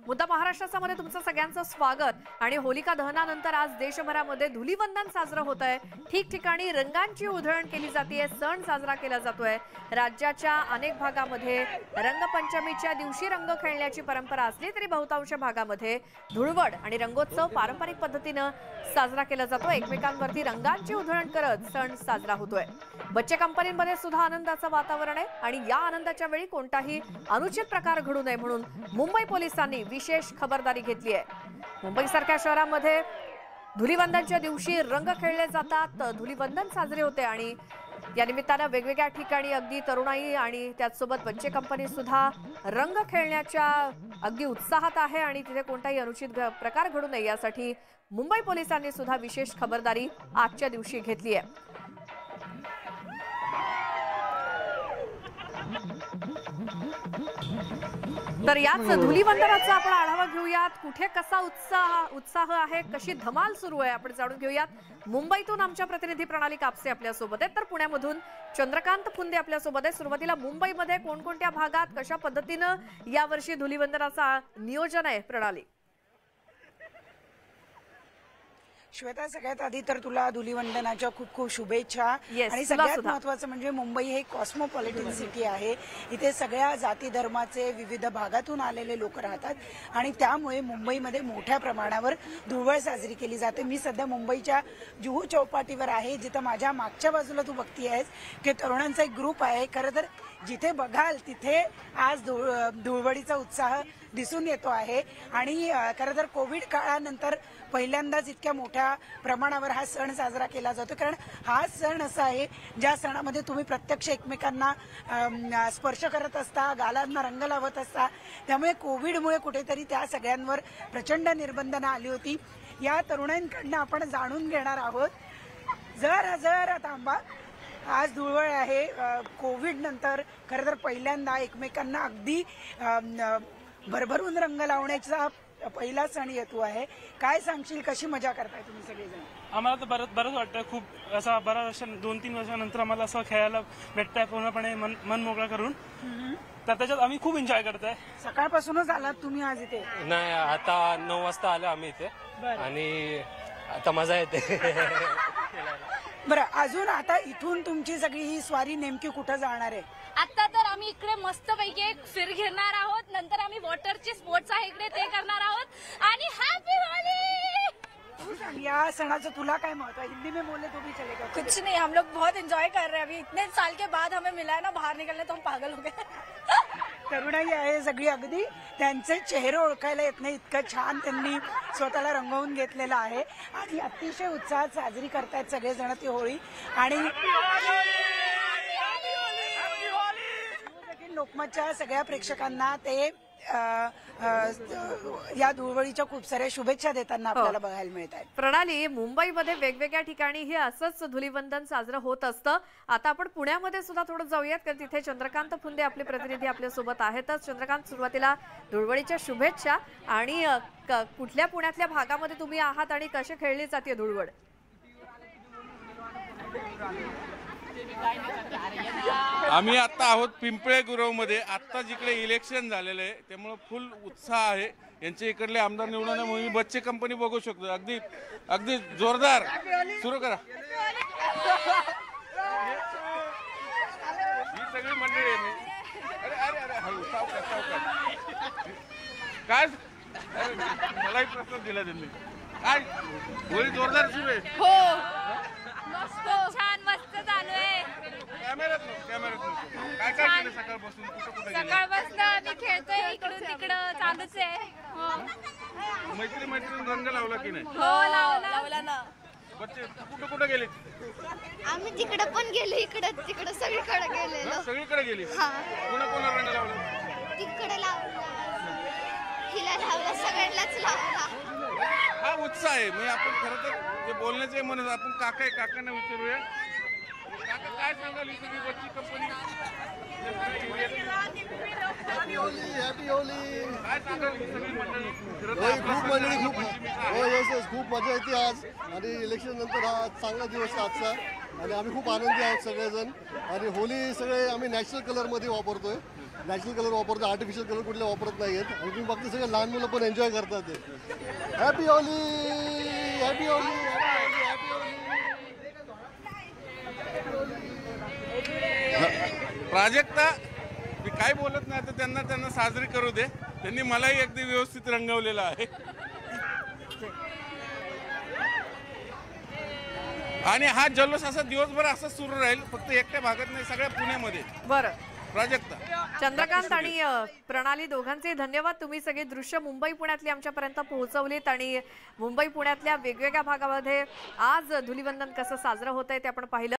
मुद्दा महाराष्ट्राचा मध्ये तुमचं सगळ्यांचं स्वागत। आणि होलिका दहनानंतर आज देशभरामध्ये धुलीवंदन साजरं होत आहे। ठिकठिकाणी रंगांची उधळण केली जाते, सण साजरा केला जातोय। राज्याच्या अनेक भागामध्ये रंगपंचमीच्या दिवशी रंग खेळण्याची परंपरा असली तरी बहुतांश भागामध्ये धुळवड आणि रंगोत्सव पारंपरिक पद्धतीने साजरा केला जातो। एकमेकांवरती रंगांची उधळण करत सण साजरा होतोय। बच्चे कंपनीमध्ये सुद्धा आनंदाचं वातावरण आहे आणि या आनंदाच्या वेळी कोणताही अनुचित प्रकार घडू नये म्हणून मुंबई पोलिसांनी विशेष खबरदारी घेतली आहे। मुंबईसारख्या शहरामध्ये धुलीवंदनच्या दिवशी रंग खेळले जातात, धुलीवंदन साजरे होते आणि या निमित्ताने वेगवेगळ्या ठिकाणी अगदी तरुणाई आणि त्याचसोबत बच्चे कंपनी सुद्धा रंग खेळण्याच्या अगदी उत्साहात आहे आणि तिथे कोणताही अनुचित प्रकार घडू नये यासाठी मुंबई पोलिसांनी सुद्धा विशेष खबरदारी आजच्या दिवशी घेतली आहे। तर याच धुलीवंदनाचा आपण आढावा घेऊयात। कुठे कसा उत्साह आहे, कशी धमाल सुरू आहे आपण जाणून घेऊयात। मुंबईतून आमच्या प्रतिनिधी प्रणाली कापसे आपल्या सोबत आहेत, तर पुण्यामधून चंद्रकांत फुंदे आपल्या सोबत आहे। सुरुवातीला मुंबईमध्ये कोणकोणत्या भागात कशा पद्धतीने यावर्षी धुलीवंदनाचा नियोजन आहे प्रणाली? श्वेता, सगळ्यात आधी तर तुला धुलीवंदनाच्या खूप खूप शुभेच्छा। आणि सगळ्यात महत्त्वाचं म्हणजे मुंबई हे कॉस्मोपॉलिटन सिटी आहे। इथे सगळ्या जाती धर्माचे विविध भागातून आलेले लोक राहतात आणि त्यामुळे मुंबईमध्ये मोठ्या प्रमाणावर धुळवड साजरी केली जाते। मी सध्या मुंबईच्या जुहू चौपाटीवर आहे, जिथं माझ्या मागच्या बाजूला तू बघतीयेस की तरुणांचा एक ग्रुप आहे। खरं तर जिथे बघाल तिथे आज धुळवडीचा उत्साह दिसून येतो आहे आणि खरं तर कोविड काळानंतर पहिल्यांदाच इतक्या मोठ्या प्रमाणावर हा सण साजरा केला जातो, कारण हा सण असा आहे ज्या सणामध्ये तुम्ही प्रत्यक्ष एकमेकांना स्पर्श करत असता, गालांना रंग लावत असता। त्यामुळे कोविडमुळे कुठेतरी त्या सगळ्यांवर प्रचंड निर्बंधनं आली होती। या तरुणांकडनं आपण जाणून घेणार आहोत। जरा थांबा, आज धुळवड आहे। कोविड नंतर खरं तर पहिल्यांदा एकमेकांना अगदी भरभरून रंग लावण्याचा पहिला सण येतो आहे। काय सांगशील, कशी मजा करताय तुम्ही सगळेजण? आम्हाला तर बरंच वाटतं, खूप असा बराच वर्ष 2-3 वर्षानंतर आम्हाला असं खेळायला भेटतंय पूर्णपणे मन मोकळा करून। तर त्याच्यात आम्ही खूप एन्जॉय करतोय। सकाळपासूनच आलात तुम्ही आज इथे? नाही, आता 9 वाजता आलो आम्ही इथे आणि आता मजा येते। बरं, अजून आता इथून तुमची सगळी ही स्वारी नेमकी कुठं जाणार आहे? आता तर आम्ही इकडे मस्तपैकी एक फिर घेणार आहोत, नंतर आम्ही वॉटरचे स्पोर्ट्स आहे इकडे ते करणार आहोत आणि हॅपी होली। या सणाचं तुला काय महत्व है? हिंदी में बोले तो भी चलेगा। कुछ नहीं, हम लोग बहुत एंजॉय कर रहे हैं। अभी इतने साल के बाद हमें मिला है ना बाहर निकलने, तो हम पागल हो गए। तरुणाई आहे सगळी, अगदी त्यांचे चेहरे ओळखायला येत नाही इतकं छान त्यांनी स्वतःला रंगवून घेतलेला आहे आणि अतिशय उत्साहात साजरी करतायत सगळेजण ती होळी। आणि लोकमतच्या सगळ्या प्रेक्षकांना ते या धुळवडीच्या खूप साऱ्या शुभेच्छा देताना आपल्याला बघायला मिळत आहेत। प्रणाली, मुंबईमध्ये वेगवेगळ्या ठिकाणी हे असंच धुलीवंदन साजरं होत असतं। आता आपण पुण्यामध्ये सुद्धा थोडं जाऊयात, कारण तिथे चंद्रकांत फुंदे आपले प्रतिनिधी आपल्या सोबत आहेतच। चंद्रकांत, सुरुवातीला धुळवडीच्या शुभेच्छा आणि कुठल्या पुण्यातल्या भागामध्ये तुम्ही आहात आणि कशी खेळली जाते धुळवड? आम्ही आता आहोत पिंपळे गुरवमध्ये। आता जिकडे इलेक्शन झालेलं आहे त्यामुळे फुल उत्साह आहे। यांचे इकडले आमदार निवडून म्हणून बच्चे कंपनी बघू शकतो, अगदी अगदी जोरदार सुरू करा। ही सगळी मंडळी आहे। अरे काय मलाही प्रस्ताव दिला त्यांनी, काय होळी जोरदार सुरू आहे? हो, छान मस्त चालू आहे। कॅमेऱ्यात काय काय केलं सकाळपासून? सकाळपासून आम्ही खेळतोय, इकडून तिकडं चालूच आहे। मैत्रीण रंग लावला की नाही? हो, लावला ना। बच्चे कुठं गेले? आम्ही तिकडे पण गेले, इकडे सगळीकडे गेलेलो। सगळीकडे गेली? कोणा रंग लावला? तिकडे लावला, हिला लावला, सगळ्यांनाच लावला। हा उत्साह आहे। म्हणजे आपण खरं तर जे बोलण्याचे म्हणत आपण काकांना विचारूया। काका, काय सांगाल ही सगळी बच्ची कंपनी? Happy Holy. काय सांगाल ही सगळी मंडळी? खूप मंडळी, खूप मजा येते आज आणि इलेक्शन नंतर हा चांगला दिवस आहे आजचा आणि आम्ही खूप आनंदी आहोत सगळेजण। आणि होली सगळे आम्ही नॅचरल कलर मध्ये वापरतोय नॅचरल कलर वापरतात, आर्टिफिशियल कलर कुठले वापरत नाही आहेत. आणि तुम्ही बघता सगळे लहान मुलं पण एन्जॉय करतात ते. Happy Holi, happy Holi, happy Holi. Prajakta मी काय बोलत नाही तर त्यांना साजरी करू दे. त्यांनी मलाही अगदी व्यवस्थित रंगवलेलं आहे. आणि हा जल्लोष असा दिवसभर असा सुरू राहील, फक्त एकट्या भागात नाही, सगळ्या पुण्यामध्ये. बरं प्राजक्ता, चंद्रकांत आणि प्रणाली दोघांचे धन्यवाद. तुम्ही सगळी दृश्य मुंबई पुण्यातली आमच्यापर्यंत पोहोचवलीत आणि मुंबई पुण्यातल्या वेगवेगळ्या भागामध्ये आज धुलीवंदन कसं साजरं होतंय ते आपण पाहिलं.